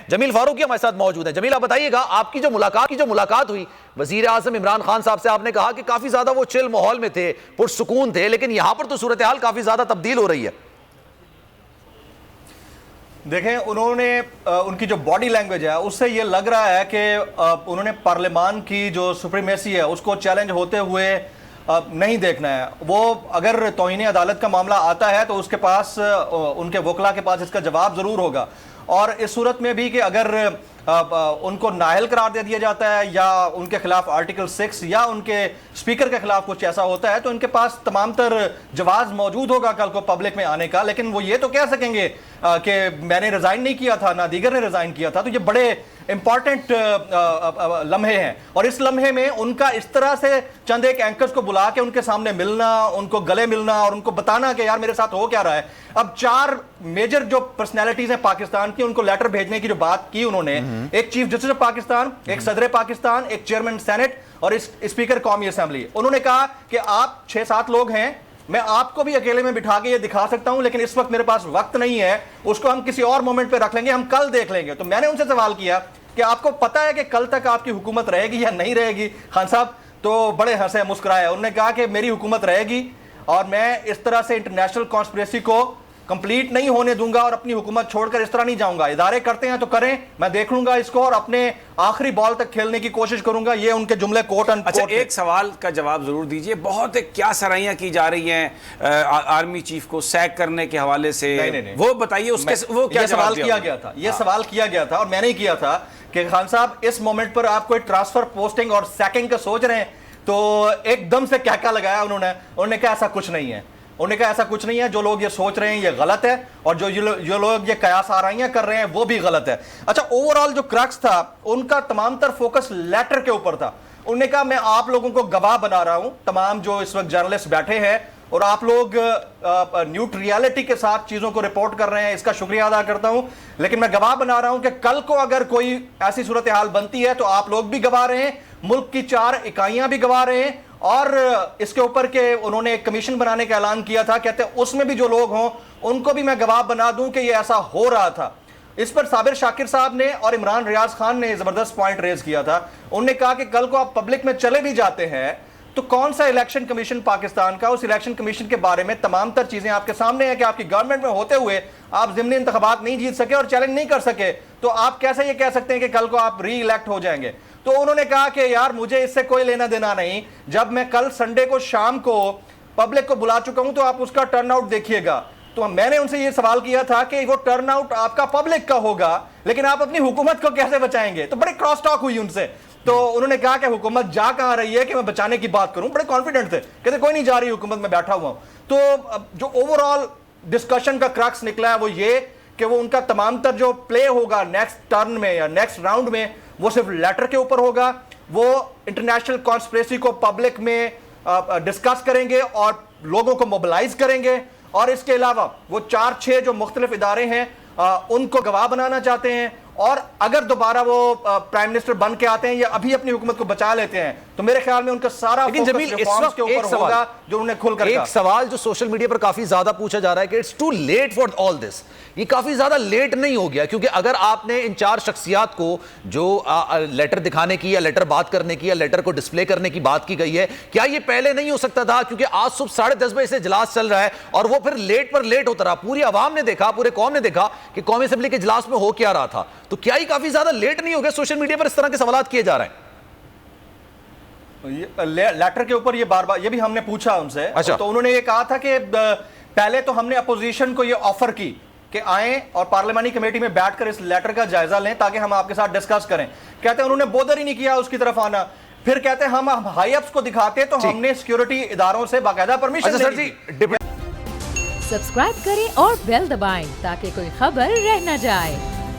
جمیل فاروقی ہمارے ساتھ موجود ہیں. جمیل آپ بتائیے گا, آپ کی جو ملاقات ہوئی وزیر اعظم عمران خان صاحب سے, آپ نے کہا کہ کافی زیادہ وہ چل ماحول میں تھے, پرسکون تھے, لیکن یہاں پر تو صورتحال کافی زیادہ تبدیل ہو رہی ہے. دیکھیں, انہوں نے ان کی جو باڈی لینگویج ہے اس سے یہ لگ رہا ہے کہ انہوں نے پارلیمان کی جو سپریمیسی ہے اس کو چیلنج ہوتے ہوئے نہیں دیکھنا ہے. وہ اگر توہین عدالت کا معاملہ آتا ہے تو اس کے پاس, ان کے وکلاء کے پاس اس کا جواب ضرور ہوگا. اور اس صورت میں بھی کہ اگر ان کو نااہل قرار دے دیا جاتا ہے یا ان کے خلاف آرٹیکل 6 یا ان کے اسپیکر کے خلاف کچھ ایسا ہوتا ہے تو ان کے پاس تمام تر جواز موجود ہوگا کل کو پبلک میں آنے کا. لیکن وہ یہ تو کہہ سکیں گے کہ میں نے ریزائن نہیں کیا تھا, نہ دیگر نے ریزائن کیا تھا. تو یہ بڑے امپورٹنٹ لمحے ہیں, اور اس لمحے میں ان کا اس طرح سے چند ایک اینکرز کو بلا کے ان کے سامنے ملنا, ان کو گلے ملنا اور ان کو بتانا کہ یار میرے ساتھ ہو کیا رہا ہے. اب 4 میجر جو پرسنالٹیز ہیں پاکستان کی, ان کو لیٹر بھیجنے کی جو بات کی انہوں نے, ایک چیف جسٹس آف پاکستان, ایک صدر پاکستان, ایک چیئرمین سینٹ اور اسپیکر قومی اسمبلی. انہوں نے کہا کہ آپ 6-7 لوگ ہیں, میں آپ کو بھی اکیلے میں بٹھا کے یہ دکھا سکتا ہوں, لیکن اس وقت میرے پاس وقت نہیں ہے, اس کو ہم کسی اور مومنٹ پہ رکھ لیں گے, ہم کل دیکھ لیں گے. تو میں نے ان سے سوال کیا کہ آپ کو پتا ہے کہ کل تک آپ کی حکومت رہے گی یا نہیں رہے گی خان صاحب؟ تو بڑے ہنسے مسکرائے. انہوں نے کہا کہ میری حکومت رہے گی اور میں اس طرح سے انٹرنیشنل کانسپریسی کو کمپلیٹ نہیں ہونے دوں گا اور اپنی حکومت چھوڑ کر اس طرح نہیں جاؤں گا. ادارے کرتے ہیں تو کریں, میں دیکھ لوں گا اس کو اور اپنے آخری بال تک کھیلنے کی کوشش کروں گا. یہ ان کے جملے کوٹ ان کوٹ. اچھا, ایک سوال کا جواب ضرور دیجئے. بہت کیا سرائیاں کی جا رہی ہیں آرمی چیف کو سیک کرنے کے حوالے سے, وہ بتائیے اس کے وہ کیا سوال کیا گیا تھا. یہ سوال کیا گیا تھا اور میں نے کیا تھا کہ خان صاحب اس مومنٹ پر آپ کوئی ٹرانسفر, پوسٹنگ اور سیکنگ کا سوچ رہے ہیں؟ تو ایک دم سے کہکا لگایا انہوں نے کہا ایسا کچھ نہیں ہے. انہوں نے کہا ایسا کچھ نہیں ہے, جو لوگ یہ سوچ رہے ہیں یہ غلط ہے, اور جو لوگ یہ قیاس آرائیاں کر رہے ہیں وہ بھی غلط ہے. اچھا, اوورآل جو کرکس تھا ان کا تمام تر فوکس لیٹر کے اوپر تھا. انہوں نے کہا میں آپ لوگوں کو گواہ بنا رہا ہوں, تمام جو اس وقت جرنلسٹ بیٹھے ہیں, اور آپ لوگ نیوٹریلٹی کے ساتھ چیزوں کو رپورٹ کر رہے ہیں, اس کا شکریہ ادا کرتا ہوں, لیکن میں گواہ بنا رہا ہوں کہ کل کو اگر کوئی ایسی صورتحال بنتی ہے تو آپ لوگ بھی گواہ رہے ہیں, ملک کی 4 اکائیاں بھی گواہ رہے ہیں. اور اس کے اوپر کہ انہوں نے ایک کمیشن بنانے کا اعلان کیا تھا, کہتے ہیں اس میں بھی جو لوگ ہوں ان کو بھی میں گواہ بنا دوں کہ یہ ایسا ہو رہا تھا. اس پر صابر شاکر صاحب نے اور عمران ریاض خان نے زبردست پوائنٹ ریز کیا تھا. انہوں نے کہا کہ کل کو آپ پبلک میں چلے بھی جاتے ہیں تو کون سا الیکشن کمیشن پاکستان کا, اس الیکشن کمیشن کے بارے میں تمام تر چیزیں آپ کے سامنے ہیں کہ آپ کی گورنمنٹ میں ہوتے ہوئے آپ ضمنی انتخابات نہیں جیت سکے اور چیلنج نہیں کر سکے, تو آپ کیسے یہ کہہ سکتے ہیں کہ کل کو آپ ری الیکٹ ہو جائیں گے؟ تو انہوں نے کہا کہ یار مجھے اس سے کوئی لینا دینا نہیں, جب میں کل سنڈے کو شام کو پبلک کو بلا چکا ہوں تو آپ اس کا ٹرن آؤٹ دیکھیے گا. تو میں نے ان سے یہ سوال کیا تھا کہ وہ ٹرن آؤٹ آپ کا پبلک کا ہوگا, لیکن آپ اپنی حکومت کو کیسے بچائیں گے؟ تو بڑے کراس ٹاک ہوئی ان سے. تو انہوں نے کہا کہ حکومت جا کہاں رہی ہے کہ میں بچانے کی بات کروں. بڑے کانفیڈنٹ تھے, کہتے کوئی نہیں جا رہی حکومت, میں بیٹھا ہوا ہوں. تو جو اوورآل ڈسکشن کا کرکس نکلا ہے وہ یہ کہ وہ ان کا تمام تر جو پلے ہوگا نیکسٹ ٹرن میں یا نیکسٹ راؤنڈ میں وہ صرف لیٹر کے اوپر ہوگا. وہ انٹرنیشنل کانسپریسی کو پبلک میں ڈسکس کریں گے اور لوگوں کو موبلائز کریں گے, اور اس کے علاوہ وہ 4-6 جو مختلف ادارے ہیں ان کو گواہ بنانا چاہتے ہیں, اور اگر دوبارہ وہ پرائم منسٹر بن کے آتے ہیں یا ابھی اپنی حکومت کو بچا لیتے ہیں تو میرے خیال میں ان کا سارا فوکس ریفارمز کے اوپر ہوگا جو انہیں کھل کر کہا. ایک سوال جو سوشل میڈیا پر کافی زیادہ پوچھا جا رہا ہے کہ it's too late for all this, یہ کافی زیادہ لیٹ نہیں ہو گیا؟ کیونکہ اگر آپ نے ان 4 شخصیات کو جو لیٹر دکھانے کی یا لیٹر بات کرنے کی یا لیٹر کو ڈسپلے کرنے کی بات کی گئی ہے, کیا یہ پہلے نہیں ہو سکتا تھا؟ کیونکہ آج صبح 10:30 بجے سے اجلاس چل رہا ہے اور وہ پھر لیٹ پر لیٹ ہوتا رہا. پوری عوام نے دیکھا, پورے قوم نے دیکھا کہ قومی اسمبلی کے اجلاس میں ہو کیا رہا تھا. تو کیا یہ کافی زیادہ لیٹ نہیں ہو گیا؟ سوشل میڈیا پر اس طرح کے سوالات کیے جا رہے ہیں. لیٹر کے اوپر یہ بار بار یہ بھی ہم نے پوچھا ان سے, تو انہوں نے یہ کہا تھا کہ پہلے تو ہم نے اپوزیشن کو یہ آفر کی کہ آئیں اور پارلیمانی کمیٹی میں بیٹھ کر اس لیٹر کا جائزہ لیں تاکہ ہم آپ کے ساتھ ڈسکس کریں. کہتے ہیں انہوں نے بودر ہی نہیں کیا اس کی طرف آنا. پھر کہتے ہیں ہم ہائی اپس کو دکھاتے تو ہم نے سیکیورٹی اداروں سے باقاعدہ پرمیشن لی. سبسکرائب کریں اور بیل دبائیں تاکہ کوئی خبر رہ نہ جائے.